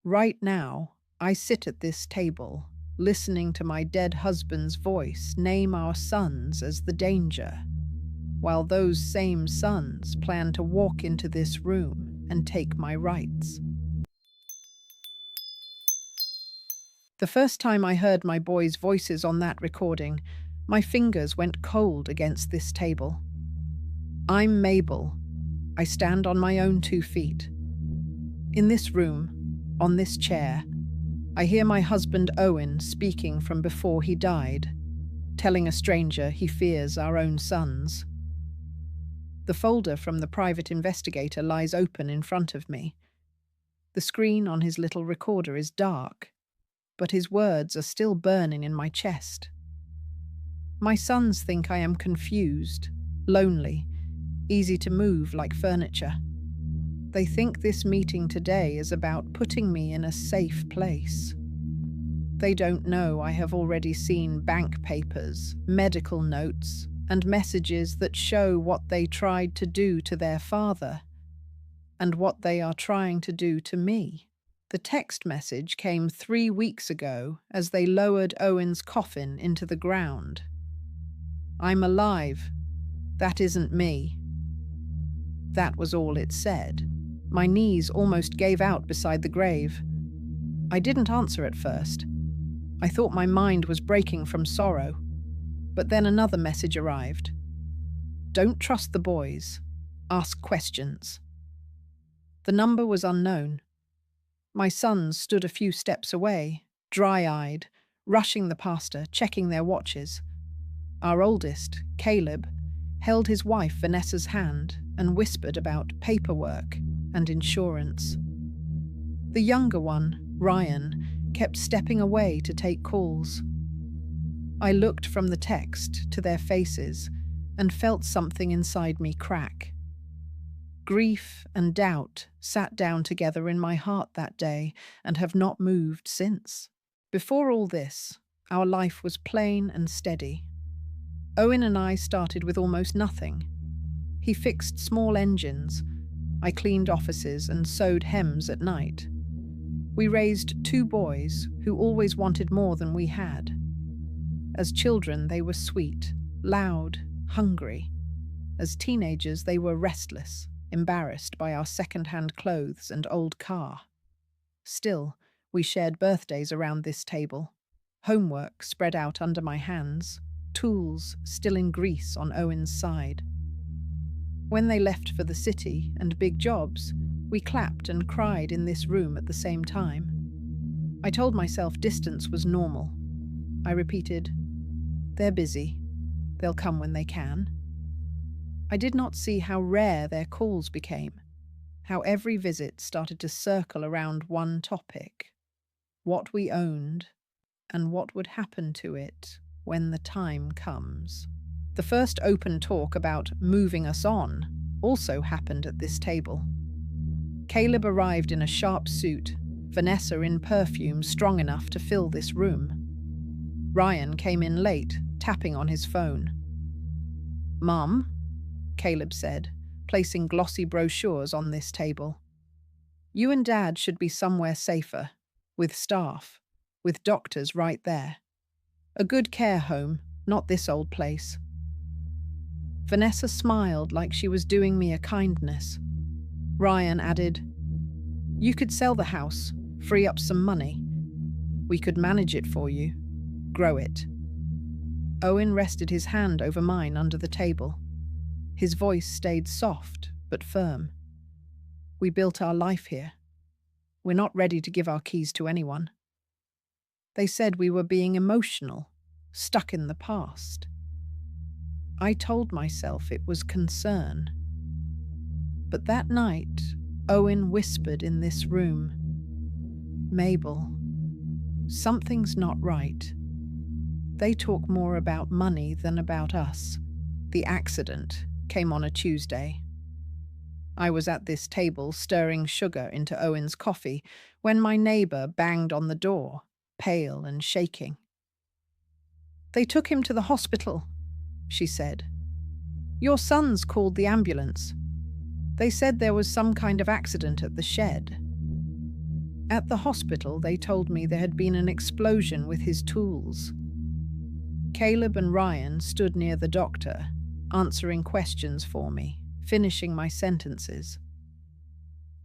Right now, I sit at this table, listening to my dead husband's voice name our sons as the danger, while those same sons plan to walk into this room and take my rights. The first time I heard my boys' voices on that recording, my fingers went cold against this table. I'm Mabel. I stand on my own 2 feet. In this room, on this chair, I hear my husband Owen speaking from before he died, telling a stranger he fears our own sons. The folder from the private investigator lies open in front of me. The screen on his little recorder is dark, but his words are still burning in my chest. My sons think I am confused, lonely, easy to move like furniture. They think this meeting today is about putting me in a safe place. They don't know I have already seen bank papers, medical notes, and messages that show what they tried to do to their father and what they are trying to do to me. The text message came 3 weeks ago as they lowered Owen's coffin into the ground. I'm alive. That isn't me. That was all it said. My knees almost gave out beside the grave. I didn't answer at first. I thought my mind was breaking from sorrow. But then another message arrived. Don't trust the boys. Ask questions. The number was unknown. My sons stood a few steps away, dry-eyed, rushing the pastor, checking their watches. Our oldest, Caleb, held his wife Vanessa's hand and whispered about paperwork and insurance. The younger one, Ryan, kept stepping away to take calls. I looked from the text to their faces and felt something inside me crack. Grief and doubt sat down together in my heart that day and have not moved since. Before all this, our life was plain and steady. Owen and I started with almost nothing. He fixed small engines. I cleaned offices and sewed hems at night. We raised 2 boys who always wanted more than we had. As children, they were sweet, loud, hungry. As teenagers, they were restless, embarrassed by our second-hand clothes and old car. Still, we shared birthdays around this table, homework spread out under my hands, tools still in grease on Owen's side. When they left for the city and big jobs, we clapped and cried in this room at the same time. I told myself distance was normal. I repeated, "They're busy. They'll come when they can." I did not see how rare their calls became, how every visit started to circle around one topic: what we owned and what would happen to it when the time comes. The first open talk about moving us on also happened at this table. Caleb arrived in a sharp suit, Vanessa in perfume strong enough to fill this room. Ryan came in late, tapping on his phone. "Mum," Caleb said, placing glossy brochures on this table. "You and Dad should be somewhere safer, with staff, with doctors right there. A good care home, not this old place." Vanessa smiled like she was doing me a kindness. Ryan added, "You could sell the house, free up some money. We could manage it for you, grow it." Owen rested his hand over mine under the table. His voice stayed soft but firm. "We built our life here. We're not ready to give our keys to anyone." They said we were being emotional, stuck in the past. I told myself it was concern. But that night, Owen whispered in this room, "Mabel, something's not right. They talk more about money than about us." The accident came on a Tuesday. I was at this table stirring sugar into Owen's coffee when my neighbor banged on the door, pale and shaking. "They took him to the hospital," she said. "Your sons called the ambulance. They said there was some kind of accident at the shed." At the hospital, they told me there had been an explosion with his tools. Caleb and Ryan stood near the doctor, answering questions for me, finishing my sentences.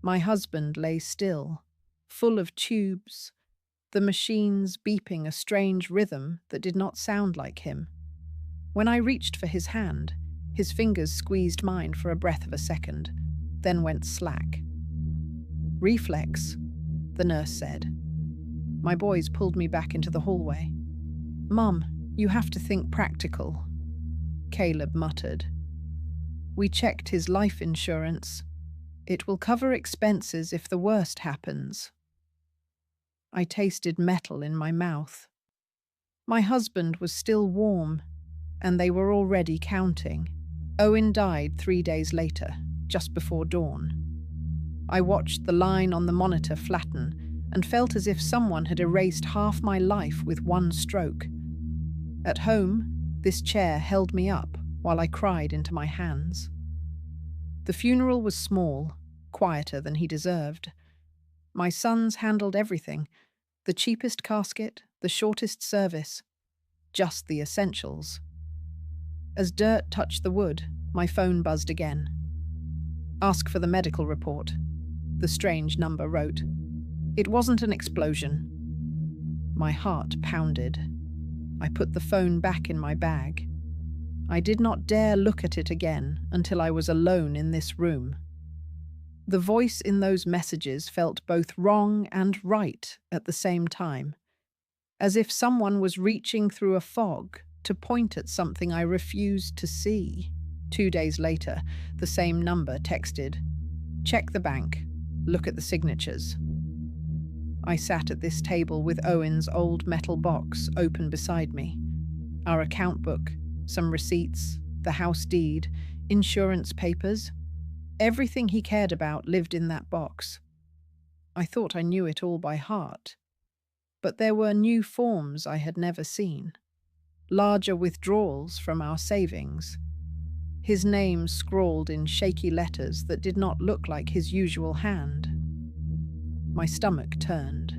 My husband lay still, full of tubes, the machines beeping a strange rhythm that did not sound like him. When I reached for his hand, his fingers squeezed mine for a breath of a second, then went slack. "Reflex," the nurse said. My boys pulled me back into the hallway. "Mum, you have to think practical," Caleb muttered. "We checked his life insurance. It will cover expenses if the worst happens." I tasted metal in my mouth. My husband was still warm, and they were already counting. Owen died 3 days later, just before dawn. I watched the line on the monitor flatten and felt as if someone had erased half my life with one stroke. At home, this chair held me up while I cried into my hands. The funeral was small, quieter than he deserved. My sons handled everything: the cheapest casket, the shortest service, just the essentials. As dirt touched the wood, my phone buzzed again. "Ask for the medical report," the strange number wrote. "It wasn't an explosion." My heart pounded. I put the phone back in my bag. I did not dare look at it again until I was alone in this room. The voice in those messages felt both wrong and right at the same time, as if someone was reaching through a fog to point at something I refused to see. 2 days later, the same number texted, "Check the bank. Look at the signatures." I sat at this table with Owen's old metal box open beside me. Our account book, some receipts, the house deed, insurance papers. Everything he cared about lived in that box. I thought I knew it all by heart. But there were new forms I had never seen. Larger withdrawals from our savings. His name scrawled in shaky letters that did not look like his usual hand. My stomach turned.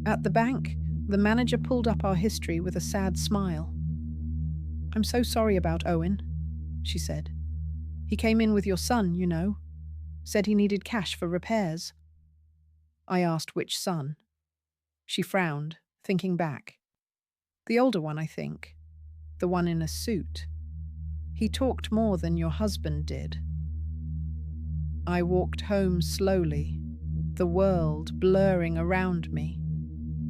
At the bank, the manager pulled up our history with a sad smile. "I'm so sorry about Owen," she said. "He came in with your son, you know. Said he needed cash for repairs." I asked which son. She frowned, thinking back. "The older one, I think. The one in a suit. He talked more than your husband did." I walked home slowly, the world blurring around me,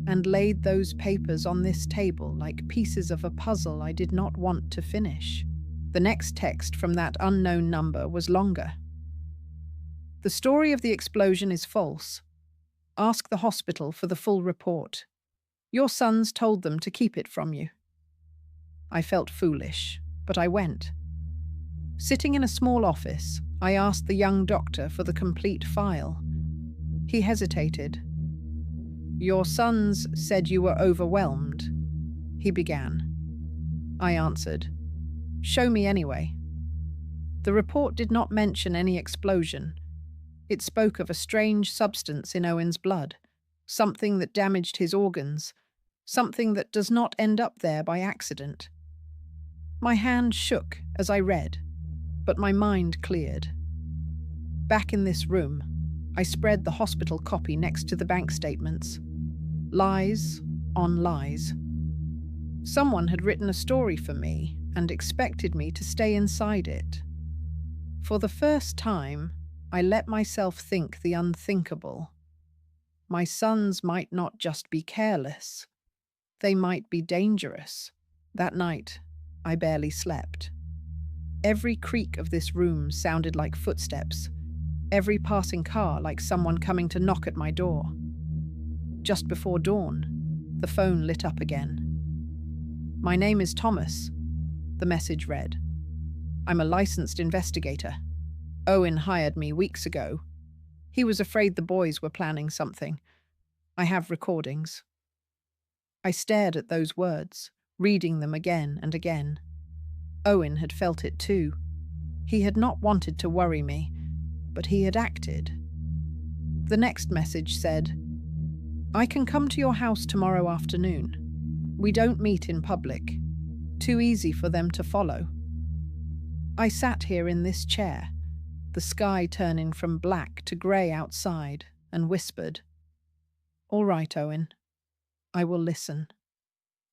and laid those papers on this table like pieces of a puzzle I did not want to finish. The next text from that unknown number was longer. "The story of the explosion is false. Ask the hospital for the full report. Your sons told them to keep it from you." I felt foolish, but I went. Sitting in a small office, I asked the young doctor for the complete file. He hesitated. "Your sons said you were overwhelmed," he began. I answered, "Show me anyway." The report did not mention any explosion. It spoke of a strange substance in Owen's blood, something that damaged his organs, something that does not end up there by accident. My hand shook as I read, but my mind cleared. Back in this room, I spread the hospital copy next to the bank statements. Lies on lies. Someone had written a story for me and expected me to stay inside it. For the first time, I let myself think the unthinkable. My sons might not just be careless. They might be dangerous. That night, I barely slept. Every creak of this room sounded like footsteps, every passing car like someone coming to knock at my door. Just before dawn, the phone lit up again. "My name is Thomas," the message read. "I'm a licensed investigator. Owen hired me weeks ago. He was afraid the boys were planning something. I have recordings." I stared at those words, reading them again and again. Owen had felt it too. He had not wanted to worry me, but he had acted. The next message said, "I can come to your house tomorrow afternoon. We don't meet in public. Too easy for them to follow." I sat here in this chair, the sky turning from black to grey outside, and whispered, "All right, Owen. I will listen."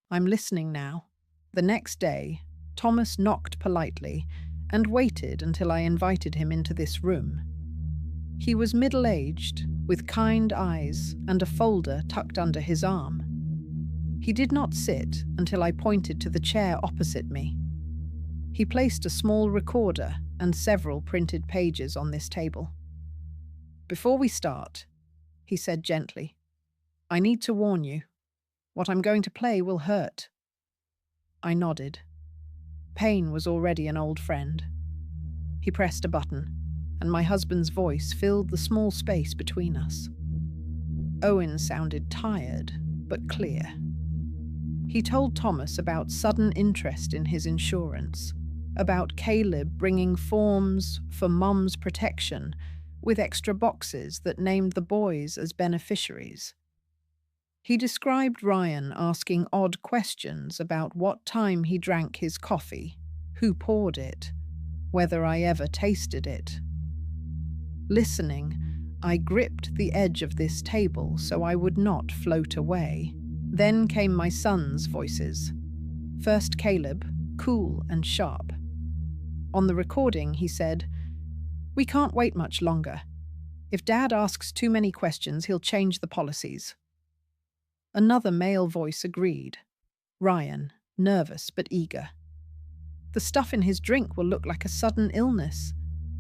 I'm listening now. The next day, Thomas knocked politely and waited until I invited him into this room. He was middle-aged, with kind eyes and a folder tucked under his arm. He did not sit until I pointed to the chair opposite me. He placed a small recorder and several printed pages on this table. "Before we start," he said gently, "I need to warn you. What I'm going to play will hurt." I nodded. Pain was already an old friend. He pressed a button, and my husband's voice filled the small space between us. Owen sounded tired, but clear. He told Thomas about sudden interest in his insurance, about Caleb bringing forms for Mum's protection with extra boxes that named the boys as beneficiaries. He described Ryan asking odd questions about what time he drank his coffee, who poured it, whether I ever tasted it. Listening, I gripped the edge of this table so I would not float away. Then came my son's voices. First Caleb, cool and sharp. On the recording, he said, "We can't wait much longer. If Dad asks too many questions, he'll change the policies." Another male voice agreed. Ryan, nervous but eager. "The stuff in his drink will look like a sudden illness.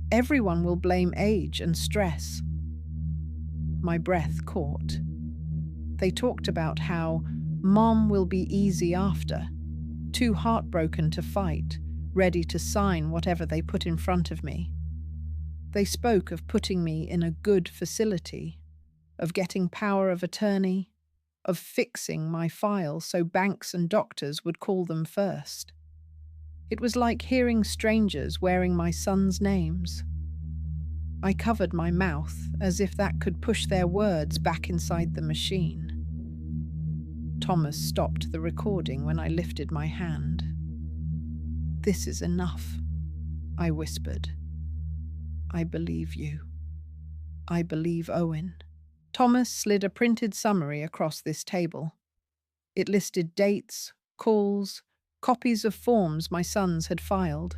Everyone will blame age and stress." My breath caught. They talked about how Mom will be easy after, too heartbroken to fight, ready to sign whatever they put in front of me. They spoke of putting me in a good facility, of getting power of attorney, of fixing my file so banks and doctors would call them first. It was like hearing strangers wearing my son's names. I covered my mouth as if that could push their words back inside the machine. Thomas stopped the recording when I lifted my hand. "This is enough," I whispered. "I believe you. I believe Owen." Thomas slid a printed summary across this table. It listed dates, calls, copies of forms my sons had filed.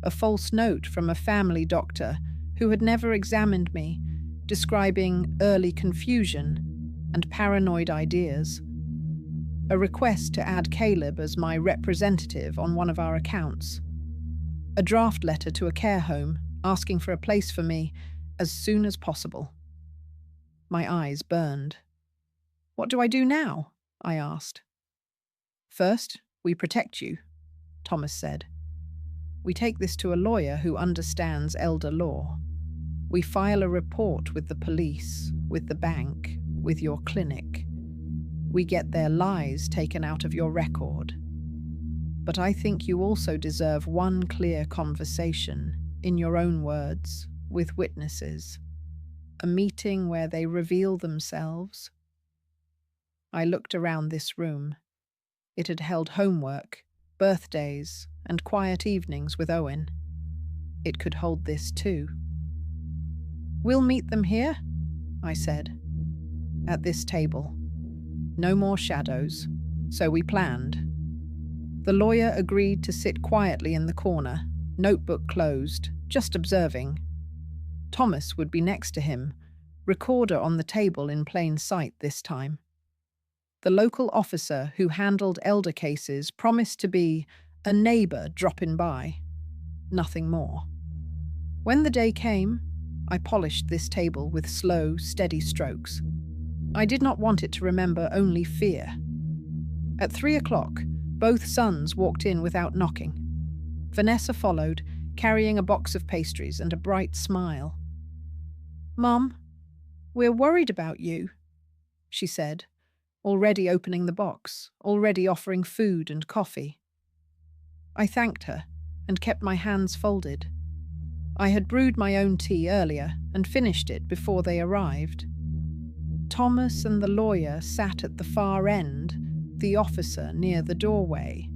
A false note from a family doctor who had never examined me, describing early confusion and paranoid ideas. A request to add Caleb as my representative on one of our accounts. A draft letter to a care home asking for a place for me as soon as possible. My eyes burned. "What do I do now?" I asked. "First, we protect you," Thomas said. "We take this to a lawyer who understands elder law. We file a report with the police, with the bank, with your clinic. We get their lies taken out of your record. But I think you also deserve one clear conversation, in your own words, with witnesses. A meeting where they reveal themselves." I looked around this room. It had held homework, birthdays, and quiet evenings with Owen. It could hold this too. "We'll meet them here," I said. "At this table. No more shadows, so we planned." The lawyer agreed to sit quietly in the corner, notebook closed, just observing. Thomas would be next to him, recorder on the table in plain sight this time. The local officer who handled elder cases promised to be a neighbour dropping by. Nothing more. When the day came, I polished this table with slow, steady strokes. I did not want it to remember only fear. At 3 o'clock, both sons walked in without knocking. Vanessa followed, carrying a box of pastries and a bright smile. "Mum, we're worried about you," she said, already opening the box, already offering food and coffee. I thanked her and kept my hands folded. I had brewed my own tea earlier and finished it before they arrived. Thomas and the lawyer sat at the far end, the officer near the doorway,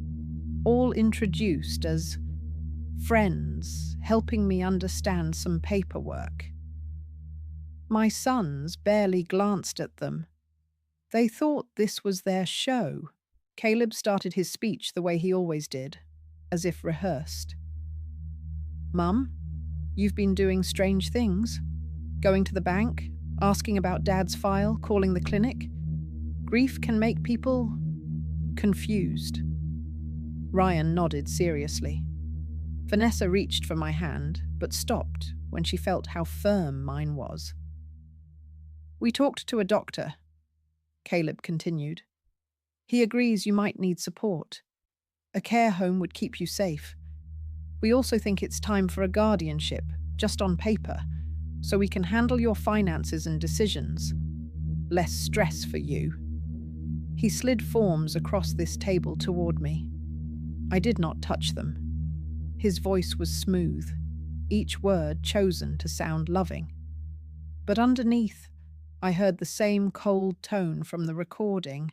all introduced as friends, helping me understand some paperwork. My sons barely glanced at them. They thought this was their show. Caleb started his speech the way he always did, as if rehearsed. "Mum, you've been doing strange things. Going to the bank, asking about Dad's file, calling the clinic. Grief can make people confused." Ryan nodded seriously. Vanessa reached for my hand, but stopped when she felt how firm mine was. "We talked to a doctor," Caleb continued. "He agrees you might need support. A care home would keep you safe. We also think it's time for a guardianship, just on paper, so we can handle your finances and decisions. Less stress for you." He slid forms across this table toward me. I did not touch them. His voice was smooth, each word chosen to sound loving. But underneath, I heard the same cold tone from the recording,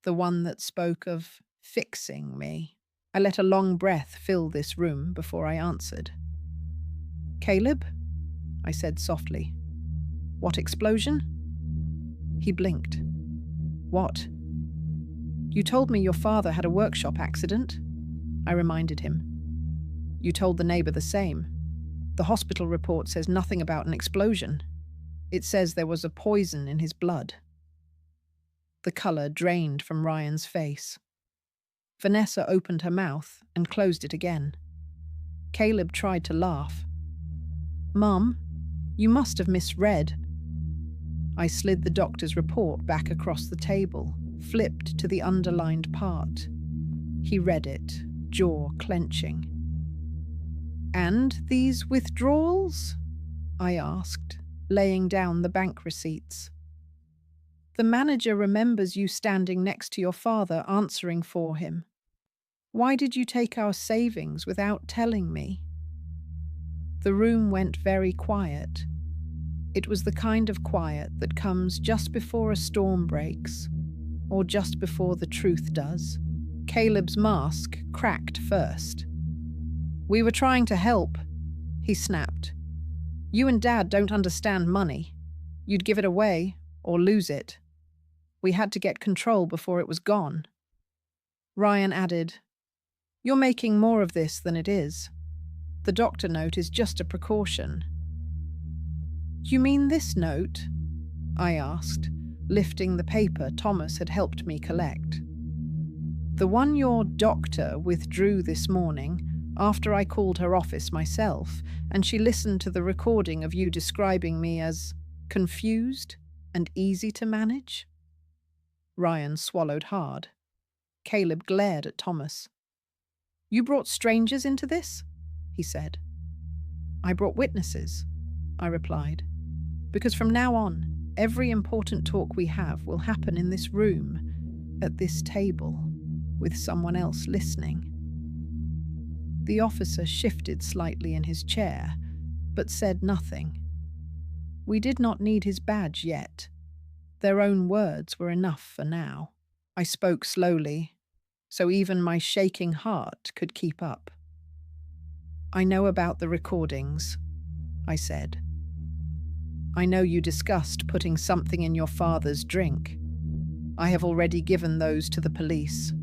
the one that spoke of fixing me. I let a long breath fill this room before I answered. "Caleb?" I said softly. "What explosion?" He blinked. "What?" "You told me your father had a workshop accident," I reminded him. "You told the neighbor the same. The hospital report says nothing about an explosion. It says there was a poison in his blood." The color drained from Ryan's face. Vanessa opened her mouth and closed it again. Caleb tried to laugh. "Mum, you must have misread." I slid the doctor's report back across the table, flipped to the underlined part. He read it, jaw clenching. "And these withdrawals?" I asked, laying down the bank receipts. "The manager remembers you standing next to your father answering for him. Why did you take our savings without telling me?" The room went very quiet. It was the kind of quiet that comes just before a storm breaks, or just before the truth does. Caleb's mask cracked first. "We were trying to help," he snapped. "You and Dad don't understand money. You'd give it away, or lose it. We had to get control before it was gone." Ryan added, "You're making more of this than it is. The doctor note is just a precaution." "You mean this note?" I asked, lifting the paper Thomas had helped me collect. "The one your doctor withdrew this morning after I called her office myself, and she listened to the recording of you describing me as confused and easy to manage?" Ryan swallowed hard. Caleb glared at Thomas. "You brought strangers into this?" he said. "I brought witnesses," I replied, "because from now on, every important talk we have will happen in this room, at this table, with someone else listening." The officer shifted slightly in his chair, but said nothing. We did not need his badge yet. Their own words were enough for now. I spoke slowly, so even my shaking heart could keep up. "I know about the recordings," I said. "I know you discussed putting something in your father's drink. I have already given those to the police.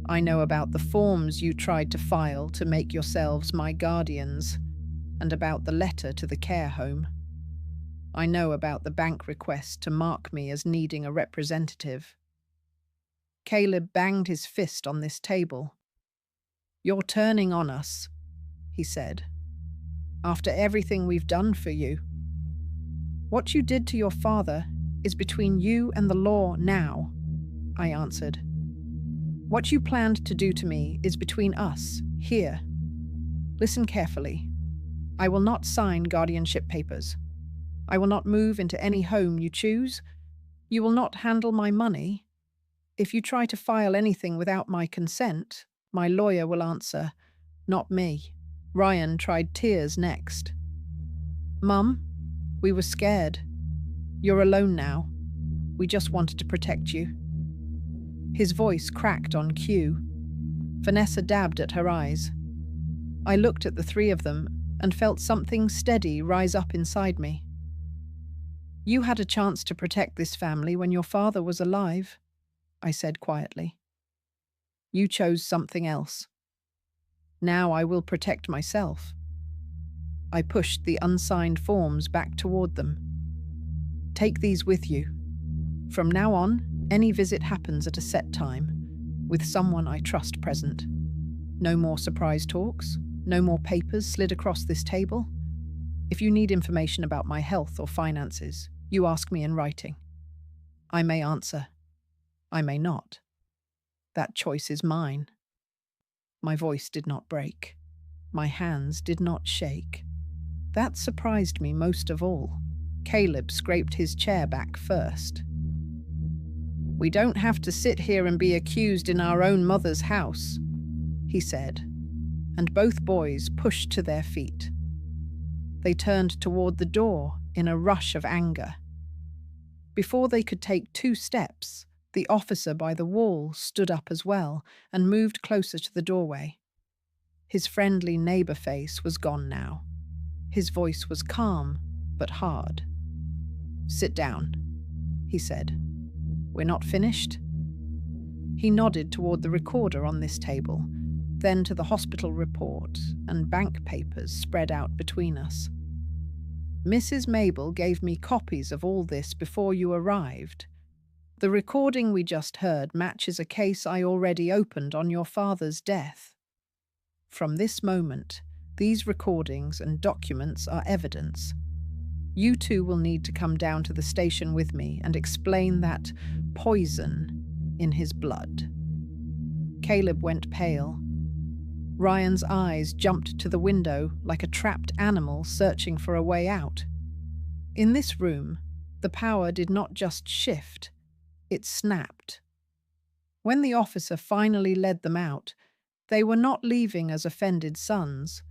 I know about the forms you tried to file to make yourselves my guardians, and about the letter to the care home. I know about the bank request to mark me as needing a representative." Caleb banged his fist on this table. "You're turning on us," he said, "after everything we've done for you. What you did to your father is between you and the law now," I answered. "What you planned to do to me is between us, here. Listen carefully. I will not sign guardianship papers. I will not move into any home you choose. You will not handle my money. If you try to file anything without my consent, my lawyer will answer, 'Not me.' Ryan tried tears next. "Mum, we were scared. You're alone now. We just wanted to protect you." His voice cracked on cue. Vanessa dabbed at her eyes. I looked at the three of them and felt something steady rise up inside me. "You had a chance to protect this family when your father was alive," I said quietly. "You chose something else. Now I will protect myself." I pushed the unsigned forms back toward them. "Take these with you. From now on, any visit happens at a set time, with someone I trust present. No more surprise talks, no more papers slid across this table. If you need information about my health or finances, you ask me in writing. I may answer. I may not. That choice is mine." My voice did not break. My hands did not shake. That surprised me most of all. Caleb scraped his chair back first. "We don't have to sit here and be accused in our own mother's house," he said, and both boys pushed to their feet. They turned toward the door in a rush of anger. Before they could take 2 steps, the officer by the wall stood up as well and moved closer to the doorway. His friendly neighbor face was gone now. His voice was calm but hard. "Sit down," he said. "We're not finished?" He nodded toward the recorder on this table, then to the hospital report and bank papers spread out between us. "Mrs. Mabel gave me copies of all this before you arrived. The recording we just heard matches a case I already opened on your father's death. From this moment, these recordings and documents are evidence. You two will need to come down to the station with me and explain that poison in his blood." Caleb went pale. Ryan's eyes jumped to the window like a trapped animal searching for a way out. In this room, the power did not just shift, it snapped. When the officer finally led them out, they were not leaving as offended sons,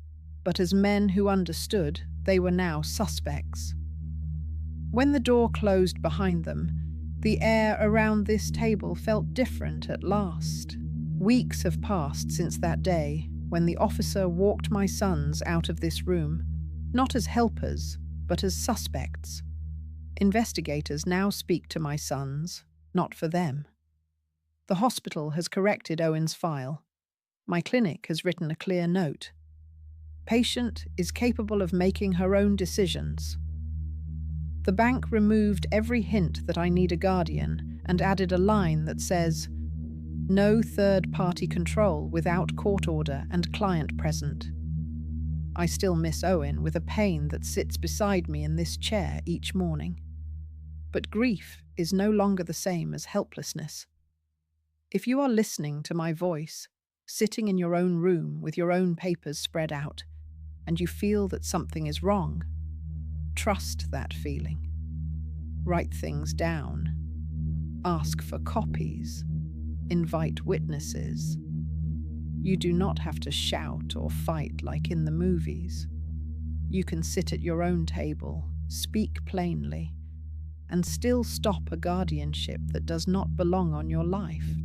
but as men who understood they were now suspects. When the door closed behind them, the air around this table felt different at last. Weeks have passed since that day when the officer walked my sons out of this room, not as helpers, but as suspects. Investigators now speak to my sons, not for them. The hospital has corrected Owen's file. My clinic has written a clear note. Patient is capable of making her own decisions. The bank removed every hint that I need a guardian and added a line that says, "No third-party control without court order and client present." I still miss Owen with a pain that sits beside me in this chair each morning. But grief is no longer the same as helplessness. If you are listening to my voice, sitting in your own room with your own papers spread out, and you feel that something is wrong, trust that feeling. Write things down. Ask for copies. Invite witnesses. You do not have to shout or fight like in the movies. You can sit at your own table, speak plainly, and still stop a guardianship that does not belong on your life.